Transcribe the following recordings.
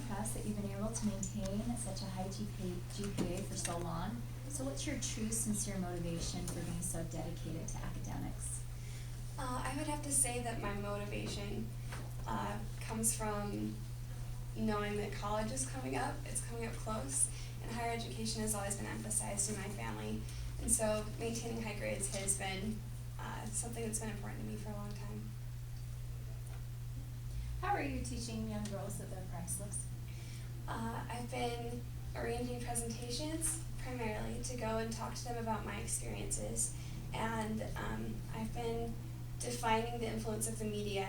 impressed that you've been able to maintain such a high GPA for so long. So what's your true, sincere motivation for being so dedicated to academics? I would have to say that my motivation comes from knowing that college is coming up. It's coming up close, and higher education has always been emphasized in my family. And so maintaining high grades has been something that's been important to me for a long time. How are you teaching young girls that they're priceless? I've been arranging presentations primarily to go and talk to them about my experiences, and I've been defining the influence of the media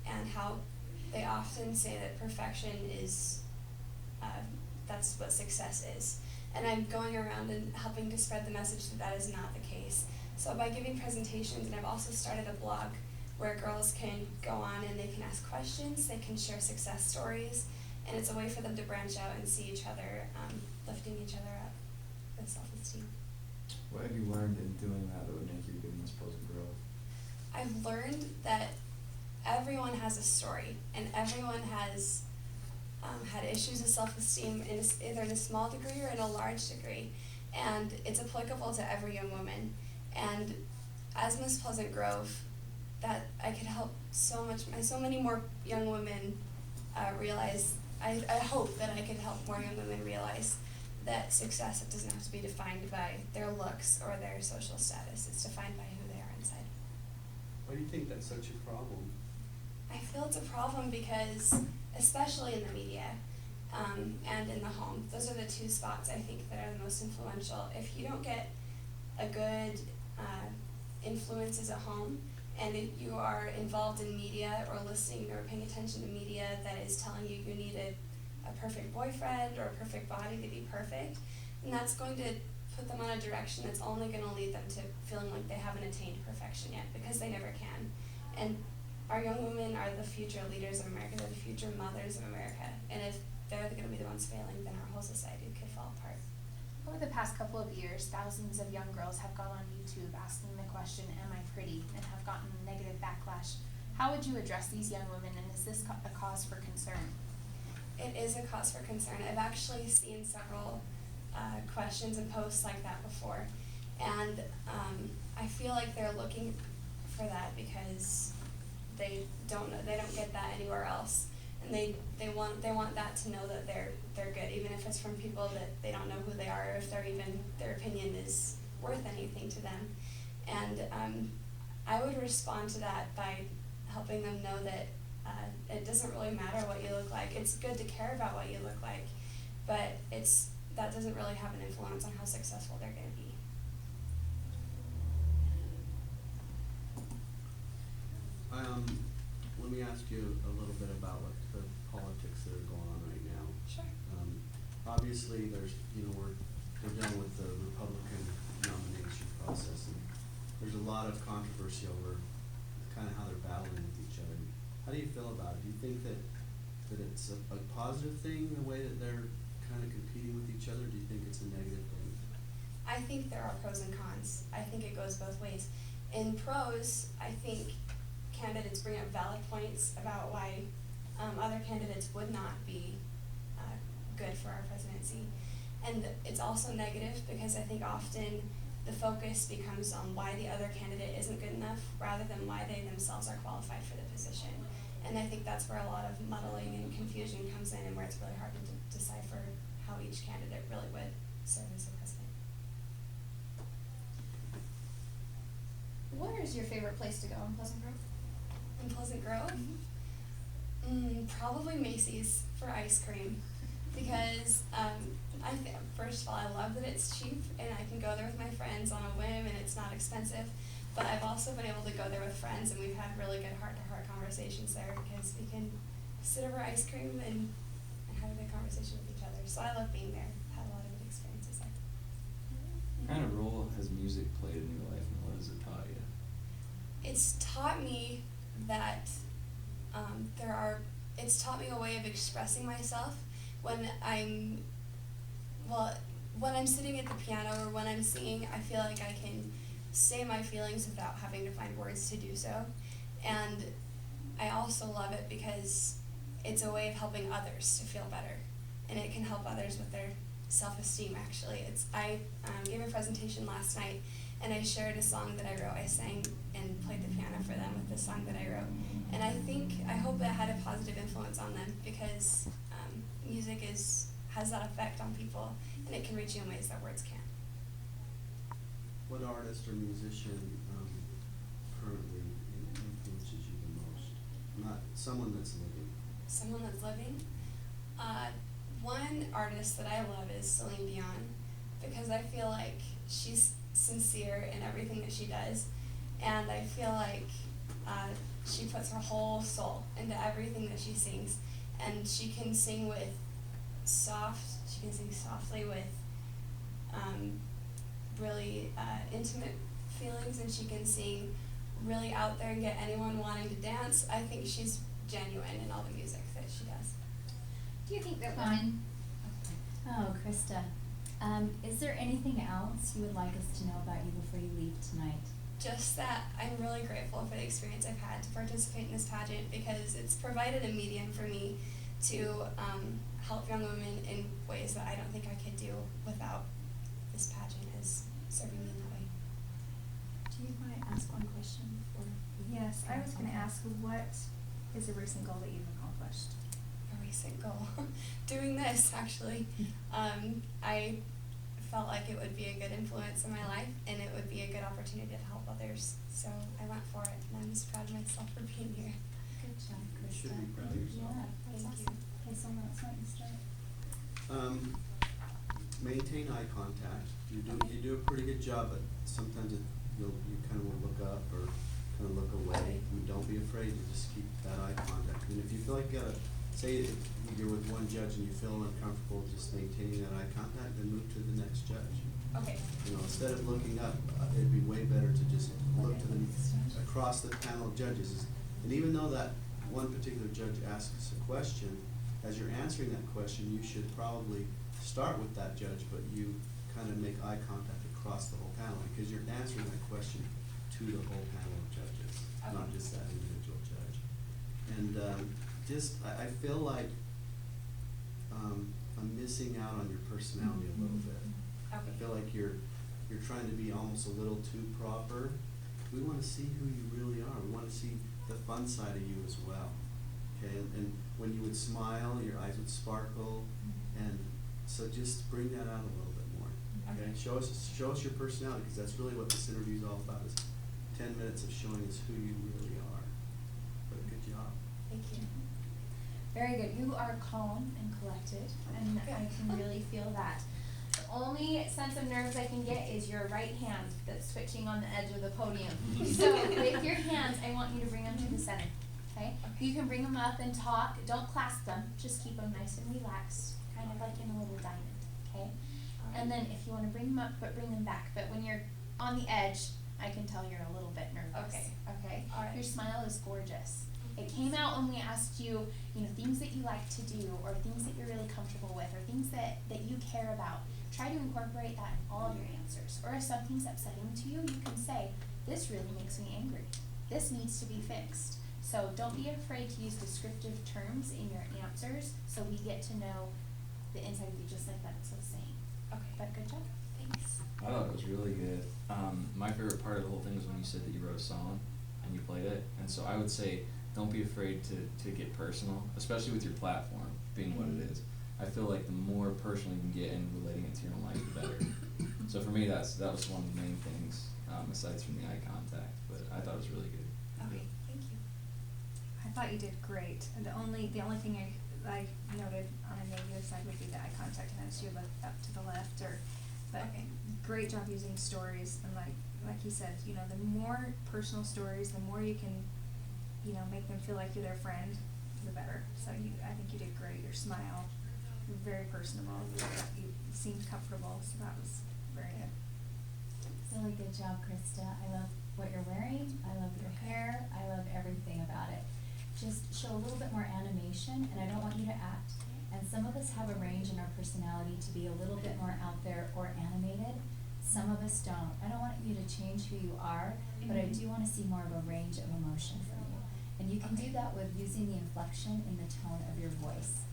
and how they often say that perfection is, that's what success is. And I'm going around and helping to spread the message that that is not the case. So by giving presentations, and I've also started a blog where girls can go on and they can ask questions, they can share success stories, and it's a way for them to branch out and see each other, lifting each other up with self-esteem. What have you learned in doing that would make you good in this Pageant growth? I've learned that everyone has a story, and everyone has had issues with self-esteem either in a small degree or in a large degree, and it's applicable to every young woman. And as Miss Pleasant Grove, that I could help so many more young women realize. I hope that I could help more young women realize that success, it doesn't have to be defined by their looks or their social status. It's defined by who they are inside. Why do you think that's such a problem? I feel it's a problem because, especially in the media and in the home, those are the two spots I think that are the most influential. If you don't get a good influences at home, and if you are involved in media or listening or paying attention to media that is telling you you need a perfect boyfriend or a perfect body to be perfect, then that's going to put them on a direction that's only going to lead them to feeling like they haven't attained perfection yet, because they never can. And our young women are the future leaders of America, they're the future mothers of America, and if they're going to be the ones failing, then our whole society could fall apart. Over the past couple of years, thousands of young girls have gone on YouTube asking the question, "Am I pretty?" and have gotten negative backlash. How would you address these young women, and is this a cause for concern? It is a cause for concern. I've actually seen several questions and posts like that before, and I feel like they're looking for that because they don't get that anywhere else, and they want that to know that they're good, even if it's from people that they don't know who they are, or if their opinion is worth anything to them. And I would respond to that by helping them know that it doesn't really matter what you look like. It's good to care about what you look like, but that doesn't really have an influence on how successful they're going to be. Let me ask you a little bit about what the politics that are going on right now. Sure. Obviously, we're done with the Republican nomination process, and there's a lot of controversy over kind of how they're battling with each other. How do you feel about it? Do you think that it's a positive thing, the way that they're kind of competing with each other? Do you think it's a negative thing? I think there are pros and cons. I think it goes both ways. In pros, I think candidates bring up valid points about why other candidates would not be good for our presidency. And it's also negative because I think often the focus becomes on why the other candidate isn't good enough rather than why they themselves are qualified for the position. And I think that's where a lot of muddling and confusion comes in, and where it's really hard to decipher how each candidate really would serve as the president. Where is your favorite place to go in Pleasant Grove? In Pleasant Grove? Probably Macy's for ice cream, because first of all, I love that it's cheap and I can go there with my friends on a whim and it's not expensive. But I've also been able to go there with friends, and we've had really good heart-to-heart conversations there because we can sit over ice cream and have a good conversation with each other. So I love being there. I've had a lot of good experiences there. What kind of role has music played in your life, and what has it taught you? It's taught me that it's taught me a way of expressing myself when I'm sitting at the piano or when I'm singing. I feel like I can say my feelings without having to find words to do so. And I also love it because it's a way of helping others to feel better, and it can help others with their self-esteem. Actually, I gave a presentation last night, and I shared a song that I wrote. I sang and played the piano for them with the song that I wrote, and I hope it had a positive influence on them, because music has that effect on people, and it can reach you in ways that words can't. What artist or musician currently influences you the most? Not someone that's living. Someone that's living. One artist that I love is Celine Dion, because I feel like she's sincere in everything that she does, and I feel like she puts her whole soul into everything that she sings, and she can sing softly with really intimate feelings, and she can sing really out there and get anyone wanting to dance. I think she's genuine in all the music that she does. Do you think that women... Oh, Christa, is there anything else you would like us to know about you before you leave tonight? Just that I'm really grateful for the experience I've had to participate in this pageant, because it's provided a medium for me to help young women in ways that I don't think I could do without this pageant is serving me in that way. Do you want to ask one question before? Yes, I was going to ask, what is a recent goal that you've accomplished? A recent goal. Doing this, actually. I felt like it would be a good influence in my life, and it would be a good opportunity to help others. So I went for it, and I'm just proud of myself for being here. Good job, You Christa. should be proud of yourself. Yeah, that's Thank awesome. Okay, so let's let you start. Maintain eye contact. You do a pretty good job, but sometimes you kind of will look up or kind of look away. I mean, don't be afraid to just keep that eye contact. And if you feel like you gotta, say if you're with one judge and you feel uncomfortable just maintaining that eye contact, then move to the next judge. Okay. You know, instead of looking up, it'd be way better to just look to the across the panel of judges. And even though that one particular judge asks a question, as you're answering that question, you should probably start with that judge, but you kind of make eye contact across the whole panel, because you're answering that question to the whole panel of judges, not just that individual judge. And I feel like I'm missing out on your personality a little bit. I feel like you're trying to be almost a little too proper. We want to see who you really are. We want to see the fun side of you as well. Okay, and when you would smile, your eyes would sparkle, and so just bring that out a little bit more. Okay, show us your personality, because that's really what this interview is all about. Is 10 minutes of showing us who you really are. But good job. Thank you. Very good. You are calm and collected, and I can really feel that. The only sense of nerves I can get is your right hand that's switching on the edge of the podium. So with your hands, I want you to bring them to the center. Okay? You can bring them up and talk. Don't clasp them. Just keep them nice and relaxed, kind of like in a little diamond. Okay? And then if you want to bring them up, but bring them back. But when you're on the edge, I can tell you're a little bit nervous. Okay. Okay? All right. Your smile is gorgeous. It came out when we asked you, things that you like to do, or things that you're really comfortable with, or things that you care about. Try to incorporate that in all of your answers. Or if something's upsetting to you, you can say, this really makes me angry. This needs to be fixed. So don't be afraid to use descriptive terms in your answers, so we get to know the inside of you, just like that it's saying. Okay. But good job. Thanks. I thought it was really good. My favorite part of the whole thing was when you said that you wrote a song and you played it. And so I would say, don't be afraid to get personal, especially with your platform being what it is. I feel like the more personal you can get in relating it to your own life, the better. So for me, that was one of the main things, aside from the eye contact. But I thought it was really good. Okay. Thank you. I thought you did great. And the only thing I noted on a negative side would be the eye contact, and as you look up to the left, but Okay. great job using stories, and like you said, the more personal stories, the more you can, make them feel like you're their friend, the better. So I think you did great. Your smile, very personable. You seemed comfortable, so that was very good. Really good job, Christa. I love what you're wearing. I love your hair. I love everything about it. Just show a little bit more animation, and I don't want you to act. And some of us have a range in our personality to be a little bit more out there or animated. Some of us don't. I don't want you to change who you are, but I do want to see more of a range of emotion from you. And you can do Okay. that with using the inflection in the tone of your voice.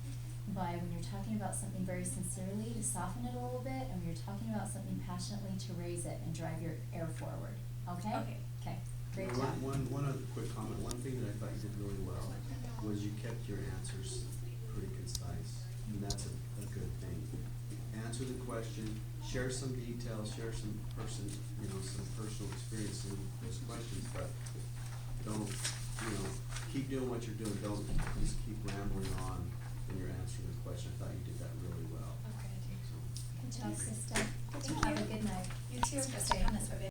By when you're talking about something very sincerely, to soften it a little bit, and when you're talking about something passionately, to raise it and drive your air forward, okay? Okay. Okay, great One- job. One other quick comment, one thing that I thought you did really well was you kept your answers pretty concise, and that's a good thing. Answer the question, share some details, share some some personal experience in those questions, but don't, keep doing what you're doing, don't just keep rambling on when you're answering the question. I thought you did that really well. Okay. So, Good job, Krista. Thank Have a you. good night. You too, Krista.